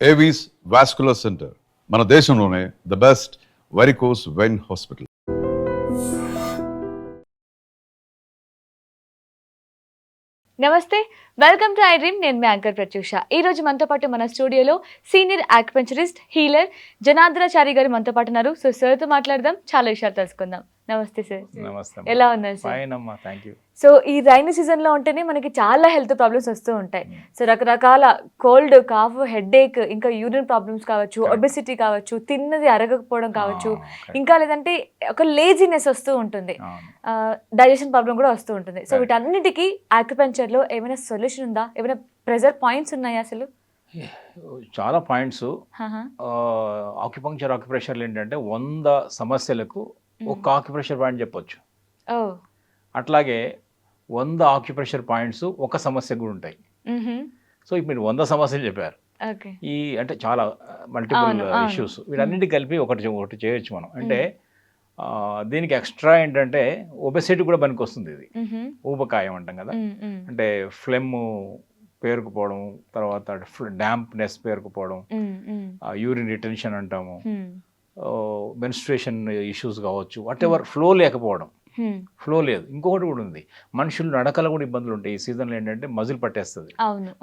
Avis vascular centre మన దేశంలోనే the best varicose vein hospital. నమస్తే, వెల్కమ్ టు ఐ డ్రీమ్. నేను మీ యాంకర్ ప్రత్యూష. ఈ రోజు మనతో పాటు మన స్టూడియోలో సీనియర్ ఆక్యుపంచరిస్ట్ హీలర్ జనార్దనాచారి గారు మనతో పాటు ఉన్నారు. సో సార్తో మాట్లాడదాం, చాలా విషయాలు తెలుసుకుందాం. నమస్తే సార్. నమస్తే. ఎలా ఉన్నారు సార్? ఫైన్ అమ్మా, థ్యాంక్ యూ. సో ఈ రైనీ సీజన్లో ఉంటేనే మనకి చాలా హెల్త్ ప్రాబ్లమ్స్ వస్తూ ఉంటాయి. సో రకరకాల కోల్డ్, కాఫ్, హెడేక్, ఇంకా యూరిన్ ప్రాబ్లమ్స్ కావచ్చు, ఒబెసిటీ కావచ్చు, తిన్నది అరగకపోవడం కావచ్చు, ఇంకా లేదంటే ఒక లేజినెస్ వస్తూ ఉంటుంది, డైజెషన్ ప్రాబ్లం కూడా వస్తూ ఉంటుంది. సో వీటన్నిటికీ ఆక్యుపంచర్లో ఏమైనా సొల్యూషన్ ఉందా? ఏమైనా ప్రెజర్ పాయింట్స్ ఉన్నాయా అసలు? చాలా పాయింట్స్. ఆక్యుప్రెషర్లు ఏంటంటే 100 సమస్యలకు ఒక ఆక్యుప్రెషర్ పాయింట్ చెప్పొచ్చు. అట్లాగే 100 ఆక్యుప్రెషర్ పాయింట్స్ ఒక సమస్య కూడా ఉంటాయి. సో ఇప్పుడు మీరు 100 సమస్యలు చెప్పారు. ఈ అంటే చాలా మల్టిపుల్ ఇష్యూస్, వీటన్నిటి కలిపి ఒకటి చేయొచ్చు మనం. అంటే దీనికి ఎక్స్ట్రా ఏంటంటే ఒబెసిటీ కూడా పనికి వస్తుంది. ఇది ఊబకాయం అంటాం కదా, అంటే ఫ్లెమ్ పేరుకుపోవడం, తర్వాత డాంప్నెస్ పేరుకుపోవడం, యూరిన్ రిటెన్షన్ అంటాము, మెన్స్ట్రుయేషన్ ఇష్యూస్ కావచ్చు, వాట్ ఎవర్, ఫ్లో లేకపోవడం. ఫ్లో లేదు. ఇంకొకటి కూడా ఉంది, మనుషులు నడకలు కూడా ఇబ్బందులు ఉంటాయి. ఈ సీజన్లో ఏంటంటే మజిల్ పట్టేస్తుంది,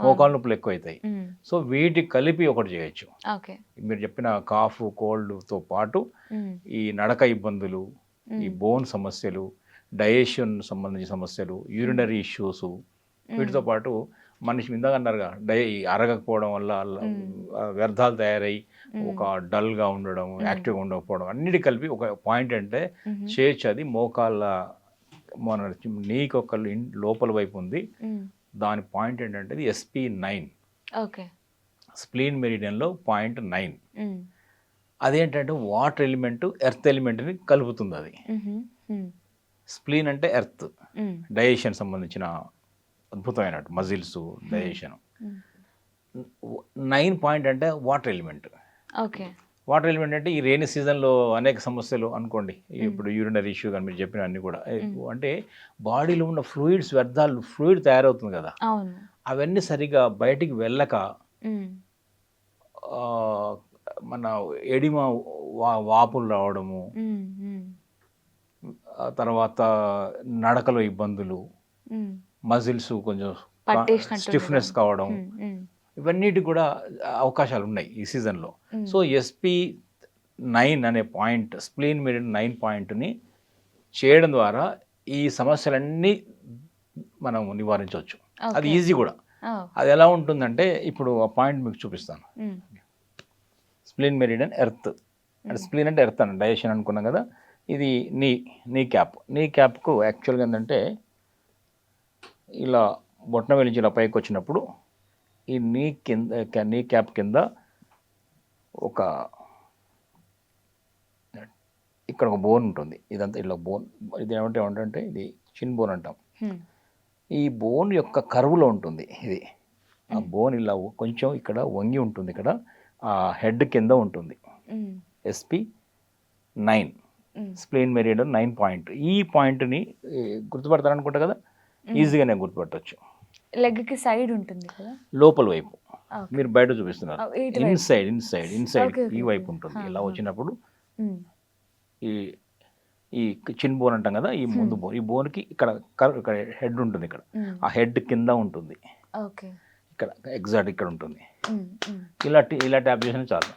మోకాలు నొప్పులు ఎక్కువ అవుతాయి. సో వీటికి కలిపి ఒకటి చేయొచ్చు. మీరు చెప్పిన కాఫ్, కోల్డ్తో పాటు ఈ నడక ఇబ్బందులు, ఈ బోన్ సమస్యలు, డైజెషన్ సంబంధించిన సమస్యలు, యూరినరీ ఇష్యూస్, వీటితో పాటు మనిషి ఇందాక అన్నారుగా అరగకపోవడం వల్ల వ్యర్థాలు తయారై ఒక డల్గా ఉండడం, యాక్టివ్గా ఉండకపోవడం, అన్నిటి కలిపి ఒక పాయింట్ అంటే చేయొచ్చు. అది మోకాళ్ళ మన నీకొక లోపల వైపు ఉంది, దాని పాయింట్ ఏంటంటే అది SP9, స్ప్లీన్ మెరిడియన్లో .9. అదేంటంటే వాటర్ ఎలిమెంట్, ఎర్త్ ఎలిమెంట్ని కలుపుతుంది. అది స్ప్లీన్ అంటే ఎర్త్, డైజెషన్ సంబంధించిన అద్భుతమైనట్టు మజిల్స్, డైజెషన్. 9 పాయింట్ అంటే వాటర్ ఎలిమెంట్. వాటర్ ఎలిమెంట్ అంటే ఈ రైనీ సీజన్లో అనేక సమస్యలు అనుకోండి, ఇప్పుడు యూరినరీ ఇష్యూ కానీ మీరు చెప్పిన అన్నీ కూడా, అంటే బాడీలో ఉన్న ఫ్లూయిడ్స్, వ్యర్థాలు, ఫ్లూయిడ్ తయారవుతుంది కదా, అవన్నీ సరిగా బయటికి వెళ్ళక మన ఎడిమా వాపులు రావడము, తర్వాత నడకలో ఇబ్బందులు, మజిల్స్ కొంచెం స్టిఫ్నెస్ కావడం, ఇవన్నిటి కూడా అవకాశాలు ఉన్నాయి ఈ సీజన్లో. సో SP9 అనే పాయింట్, స్ప్లీన్ మెరిడియన్ 9 పాయింట్ని చేయడం ద్వారా ఈ సమస్యలన్నీ మనం నివారించవచ్చు. అది ఈజీ కూడా. అది ఎలా ఉంటుందంటే ఇప్పుడు ఆ పాయింట్ మీకు చూపిస్తాను. స్ప్లీన్ మెరిడియన్ ఎర్త్, అంటే స్ప్లీన్ అంటే ఎర్త్ అని డైజెషన్ అనుకున్నాం కదా. ఇది నీ క్యాప్కు యాక్చువల్గా ఏంటంటే ఇలా బొట్టన వెలించి ఇలా పైకి వచ్చినప్పుడు ఈ నీ క్యాప్ కింద ఇక్కడ ఒక బోన్ ఉంటుంది. ఇదంతా ఇలా బోన్, ఇది ఏమంటే ఇది చిన్ బోన్ అంటాం. ఈ బోన్ యొక్క కర్వ్లో ఉంటుంది ఇది. ఆ బోన్ ఇలా కొంచెం ఇక్కడ వంగి ఉంటుంది, ఇక్కడ ఆ హెడ్ కింద ఉంటుంది. SP9, spleen meridian 9 point. ఈ పాయింట్ని గుర్తుపడతారనుకుంటా కదా, ఈజీగానే గుర్తుపట్టవచ్చు. లెగ్కి సైడ్ ఉంటుంది కదా, లోపల వైపు. మీరు బయట చూపిస్తున్నారు, ఇన్సైడ్ ఈ వైపు ఉంటుంది. ఇలా వచ్చినప్పుడు ఈ చిన్ బోన్ అంటాం కదా, ఈ ముందు బోన్, ఈ బోన్కి ఇక్కడ హెడ్ ఉంటుంది, ఇక్కడ ఆ హెడ్ కింద ఉంటుంది, ఇక్కడ ఎగ్జాక్ట్ ఇక్కడ ఉంటుంది. ఇలా ట్యాప్ చేసిన చాలు.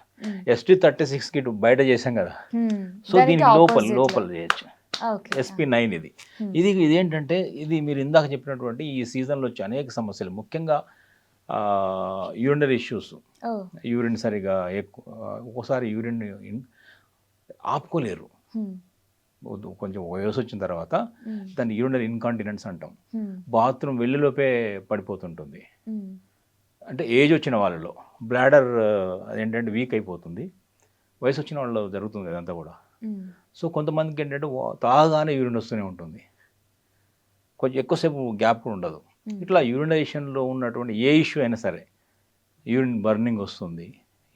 ST36కి బయట చేసాం కదా, సో దీనికి లోపల చేయొచ్చు. SP9 ఇది ఏంటంటే ఇది మీరు ఇందాక చెప్పినటువంటి ఈ సీజన్లో వచ్చే అనేక సమస్యలు, ముఖ్యంగా యూరినరీ ఇష్యూస్. యూరిన్ సరిగా ఒక్కోసారి యూరిన్ ఆపుకోలేరు, కొంచెం వయసు వచ్చిన తర్వాత దాన్ని యూరినరీ ఇన్కాంటినెన్స్ అంటాం. బాత్రూమ్ వెళ్ళిలోపే పడిపోతుంటుంది. అంటే ఏజ్ వచ్చిన వాళ్ళలో బ్లాడర్ అదేంటంటే వీక్ అయిపోతుంది. వయసు వచ్చిన వాళ్ళలో జరుగుతుంది అదంతా కూడా. సో కొంతమందికి ఏంటంటే తాగానే యూరిన్ వస్తూనే ఉంటుంది, కొంచెం ఎక్కువసేపు గ్యాప్ కూడా ఉండదు. ఇట్లా యూరినేషన్లో ఉన్నటువంటి ఏ ఇష్యూ అయినా సరే, యూరిన్ బర్నింగ్ వస్తుంది,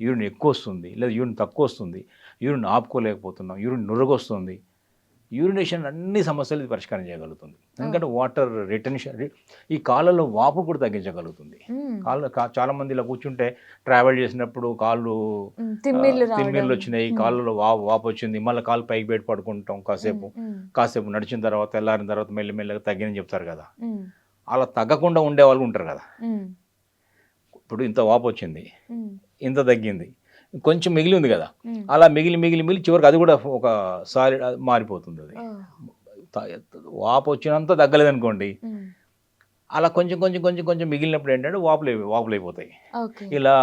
యూరిన్ ఎక్కువ వస్తుంది, లేదా యూరిన్ తక్కువ వస్తుంది, యూరిన్ ఆపుకోలేకపోతున్నాం, యూరిన్ నురగొస్తుంది, యూరినేషన్ అన్ని సమస్యలు ఇది పరిష్కారం చేయగలుగుతుంది. ఎందుకంటే వాటర్ రిటెన్షన్, ఈ కాళ్ళలో వాపు కూడా తగ్గించగలుగుతుంది. చాలా మంది ఇలా కూర్చుంటే ట్రావెల్ చేసినప్పుడు కాళ్ళు తిమ్మిర్లు వచ్చినాయి, కాళ్ళలో వాపు వచ్చింది, మళ్ళీ కాళ్ళు పైకి పెట్టి పడుకుంటాం, కాసేపు నడిచిన తర్వాత తెల్లారిన తర్వాత మెల్లిమెల్లగా తగ్గినని చెప్తారు కదా. అలా తగ్గకుండా ఉండే వాళ్ళు ఉంటారు కదా. ఇప్పుడు ఇంత వాపు వచ్చింది, ఇంత తగ్గింది, కొంచెం మిగిలి ఉంది కదా, అలా మిగిలి చివరికి అది కూడా ఒక సాలిడ్ మారిపోతుంది. అది వాపు వచ్చినంత తగ్గలేదు అనుకోండి, అలా కొంచెం మిగిలినప్పుడు ఏంటంటే వాపులు అయిపోతాయి. ఇలా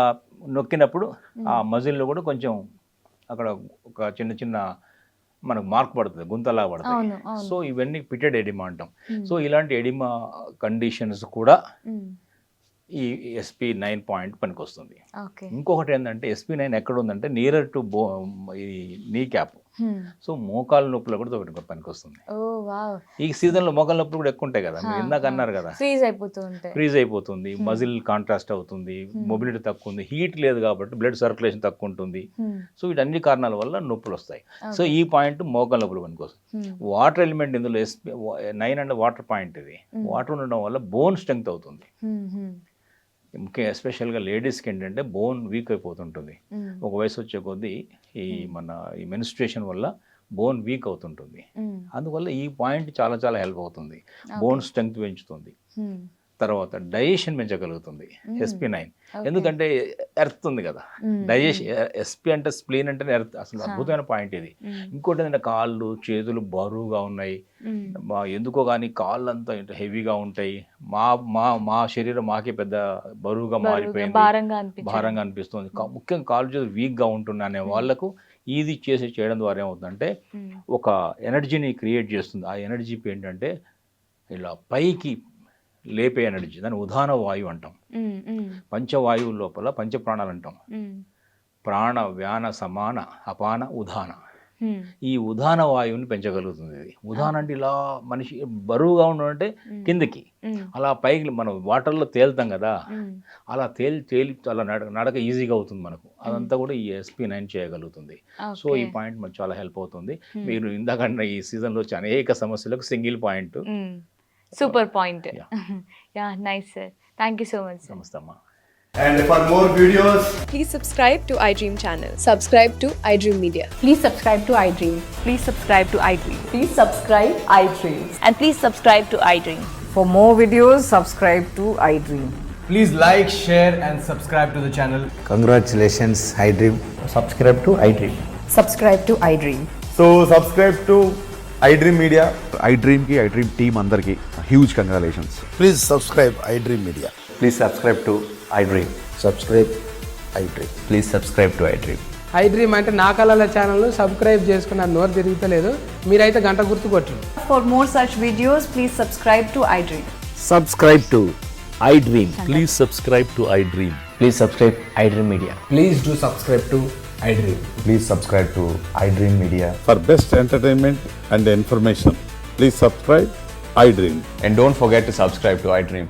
నొక్కినప్పుడు ఆ మజిల్లో కూడా కొంచెం అక్కడ ఒక చిన్న మనకు మార్క్ పడుతుంది, గుంతలా పడుతుంది. సో ఇవన్నీ పిటెడ్ ఎడిమా అంటాం. సో ఇలాంటి ఎడిమా కండిషన్స్ కూడా ఈ SP9 పాయింట్ పనికి వస్తుంది. ఇంకొకటి ఏంటంటే SP9 ఎక్కడ ఉందంటే నియరర్ టు ఈ నీ క్యాప్. సో మోకాలు నొప్పులు కూడా పనికి వస్తుంది. ఈ సీజన్లో మోకాలు నొప్పులు కూడా ఎక్కువ ఉంటాయి కదా, మీరు ఇందాక అన్నారు కదా, ఫ్రీజ్ అయిపోతుంది, మజిల్ కాంట్రాస్ట్ అవుతుంది, మొబిలిటీ తక్కువ ఉంది, హీట్ లేదు కాబట్టి బ్లడ్ సర్క్యులేషన్ తక్కువ ఉంటుంది. సో వీటన్ని కారణాల వల్ల నొప్పులు వస్తాయి. సో ఈ పాయింట్ మోకాలు నొప్పులు పనికి వస్తుంది. వాటర్ ఎలిమెంట్ ఇందులో SP9 అంటే వాటర్ పాయింట్. ఇది వాటర్ ఉండడం వల్ల బోన్ స్ట్రెంగ్త్ అవుతుంది. ముఖ్యంగా ఎస్పెషల్గా లేడీస్కి ఏంటంటే బోన్ వీక్ అయిపోతుంటుంది. ఒక వయసు వచ్చే కొద్దీ ఈ మెన్స్ట్రుయేషన్ వల్ల బోన్ వీక్ అవుతుంటుంది. అందువల్ల ఈ పాయింట్ చాలా హెల్ప్ అవుతుంది. బోన్ స్ట్రెంగ్త్ పెంచుతుంది, తర్వాత డైజెషన్ పెంచగలుగుతుంది SP9. ఎందుకంటే ఎర్త్ ఉంది కదా, డైజెషన్. SP అంటే స్ప్లీన్ అంటే ఎర్త్. అసలు అద్భుతమైన పాయింట్ ఇది. ఇంకోటి ఏంటంటే కాళ్ళు చేతులు బరువుగా ఉన్నాయి, ఎందుకో కానీ కాళ్ళు అంతా హెవీగా ఉంటాయి. మా శరీరం మాకే పెద్ద బరువుగా మారిపోయింది, భారంగా అనిపిస్తుంది, ముఖ్యంగా కాళ్ళు చేతులు వీక్గా ఉంటున్నాయి అనే వాళ్ళకు ఇది చేయడం ద్వారా ఏమవుతుందంటే ఒక ఎనర్జీని క్రియేట్ చేస్తుంది. ఆ ఎనర్జీ ఏంటంటే ఇలా పైకి లేపే ఎనర్జీ. దాన్ని ఉదాన వాయువు అంటాం. పంచవాయువు లోపల పంచప్రాణాలు అంటాం. ప్రాణ వ్యాన సమాన అపాన ఉదాన. ఈ ఉదాన వాయువుని పెంచగలుగుతుంది ఇది. ఉదాన అంటే ఇలా మనిషి బరువుగా ఉండడంటే కిందకి, అలా పైకి మనం వాటర్లో తేలుతాం కదా, అలా తేలి అలా నడక ఈజీగా అవుతుంది మనకు. అదంతా కూడా ఈ SP9 చేయగలుగుతుంది. సో ఈ పాయింట్ మనకు చాలా హెల్ప్ అవుతుంది. మీరు ఇందాక ఈ సీజన్లో వచ్చే అనేక సమస్యలకు single point. Super point. Yeah, nice sir. Thank you so much. నమస్తే అమ్మా. And for more videos, please subscribe to iDream channel. Subscribe to iDream Media. Please subscribe to iDream. Please subscribe to iDream. Please subscribe iDream. And please subscribe to iDream. For more videos, subscribe to iDream. please like, share and subscribe to the channel. Congratulations, iDream. Subscribe to iDream. Subscribe to iDream. So subscribe to iDream Media. iDream team andarki huge congratulations. Please subscribe iDream Media. Please subscribe to iDream. Subscribe iDream. Please subscribe to iDream. iDream అంటే నా కళల ఛానల్ను subscribe చేసుకున్న నోరు తిరుగుతలేదు, మీరైతే గంట గుర్తు కొట్టండి. For more such videos, please subscribe to iDream. Subscribe to iDream. Please subscribe to iDream. Please subscribe iDream Media. Please do subscribe to iDream. Please subscribe to iDream Media. For best entertainment and information, please subscribe iDream. And don't forget to subscribe to iDream.